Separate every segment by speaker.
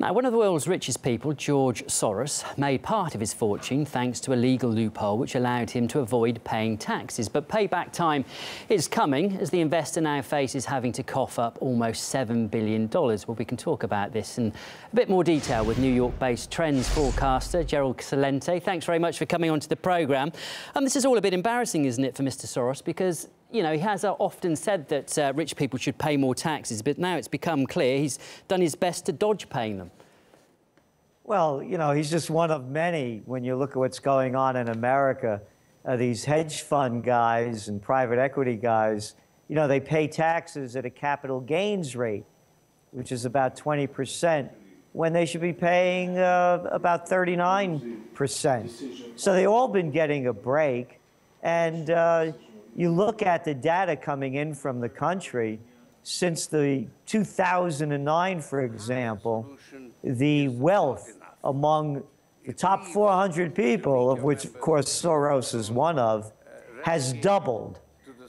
Speaker 1: Now, one of the world's richest people, George Soros, made part of his fortune thanks to a legal loophole which allowed him to avoid paying taxes. But payback time is coming as the investor now faces having to cough up almost $7 billion. Well, we can talk about this in a bit more detail with New York-based trends forecaster Gerald Celente. Thanks very much for coming onto the programme. This is all a bit embarrassing, isn't it, for Mr Soros, because you know, he has often said that rich people should pay more taxes, but now it's become clear he's done his best to dodge paying them.
Speaker 2: Well, you know, he's just one of many when you look at what's going on in America. These hedge fund guys and private equity guys, you know, they pay taxes at a capital gains rate, which is about 20%, when they should be paying about 39%. So they've all been getting a break. And you look at the data coming in from the country, since the 2009, for example, the wealth among the top 400 people, of which, of course, Soros is one of, has doubled.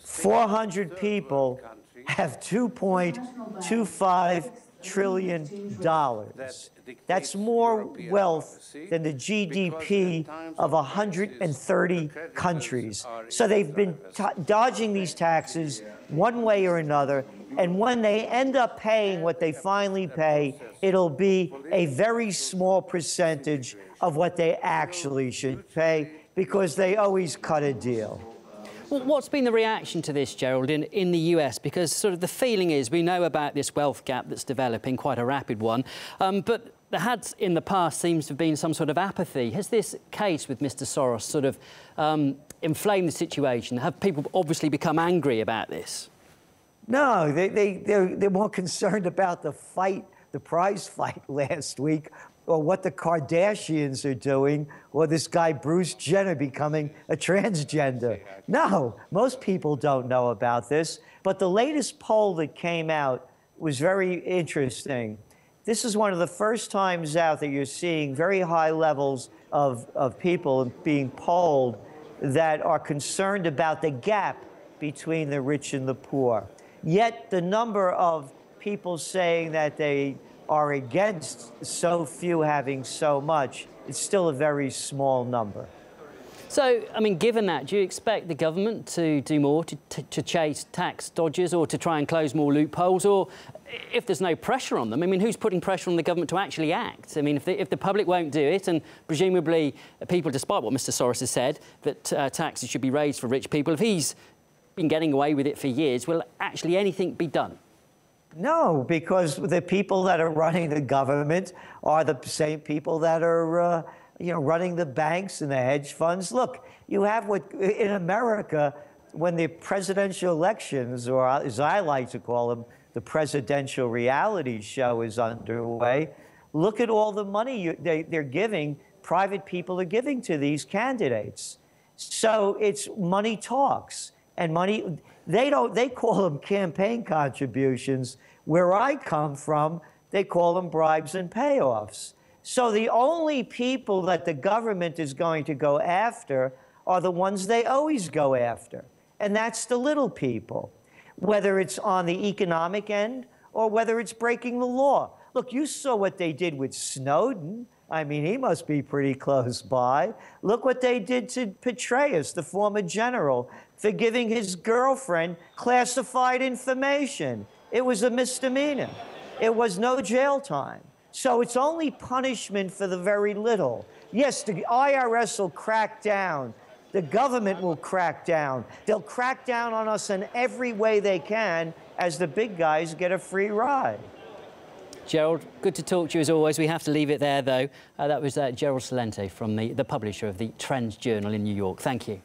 Speaker 2: 400 people have $2.25 trillion. That's more wealth than the GDP of 130 countries. So they've been dodging these taxes one way or another, and when they end up paying what they finally pay, it'll be a very small percentage of what they actually should pay, because they always cut a deal.
Speaker 1: Well, what's been the reaction to this, Gerald, in the US? Because sort of the feeling is we know about this wealth gap that's developing, quite a rapid one, but there had in the past seems to have been some sort of apathy. Has this case with Mr Soros sort of inflamed the situation? Have people obviously become angry about this?
Speaker 2: No, they're more concerned about the fight, the prize fight last week, or what the Kardashians are doing, or this guy Bruce Jenner becoming a transgender. No, most people don't know about this, but the latest poll that came out was very interesting. This is one of the first times out that you're seeing very high levels of people being polled that are concerned about the gap between the rich and the poor. Yet the number of people saying that they are against so few having so much, it's still a very small number.
Speaker 1: So, I mean, given that, do you expect the government to do more to chase tax dodgers or to try and close more loopholes? Or if there's no pressure on them, I mean, who's putting pressure on the government to actually act? I mean, if the public won't do it, and presumably people, despite what Mr Soros has said, that taxes should be raised for rich people, if he's been getting away with it for years, will actually anything be done?
Speaker 2: No, because the people that are running the government are the same people that are, running the banks and the hedge funds. Look, you have what in America, when the presidential elections, or as I like to call them, the presidential reality show is underway. Look at all the money they're giving, private people are giving to these candidates. So it's money talks. And money, they call them campaign contributions. Where I come from, they call them bribes and payoffs. So the only people that the government is going to go after are the ones they always go after. And that's the little people, whether it's on the economic end or whether it's breaking the law. Look, you saw what they did with Snowden. I mean, he must be pretty close by. Look what they did to Petraeus, the former general, for giving his girlfriend classified information. It was a misdemeanor. It was no jail time. So it's only punishment for the very little. Yes, the IRS will crack down. The government will crack down. They'll crack down on us in every way they can as the big guys get a free ride.
Speaker 1: Gerald, good to talk to you as always. We have to leave it there, though. That was Gerald Celente from the publisher of the Trends Journal in New York. Thank you.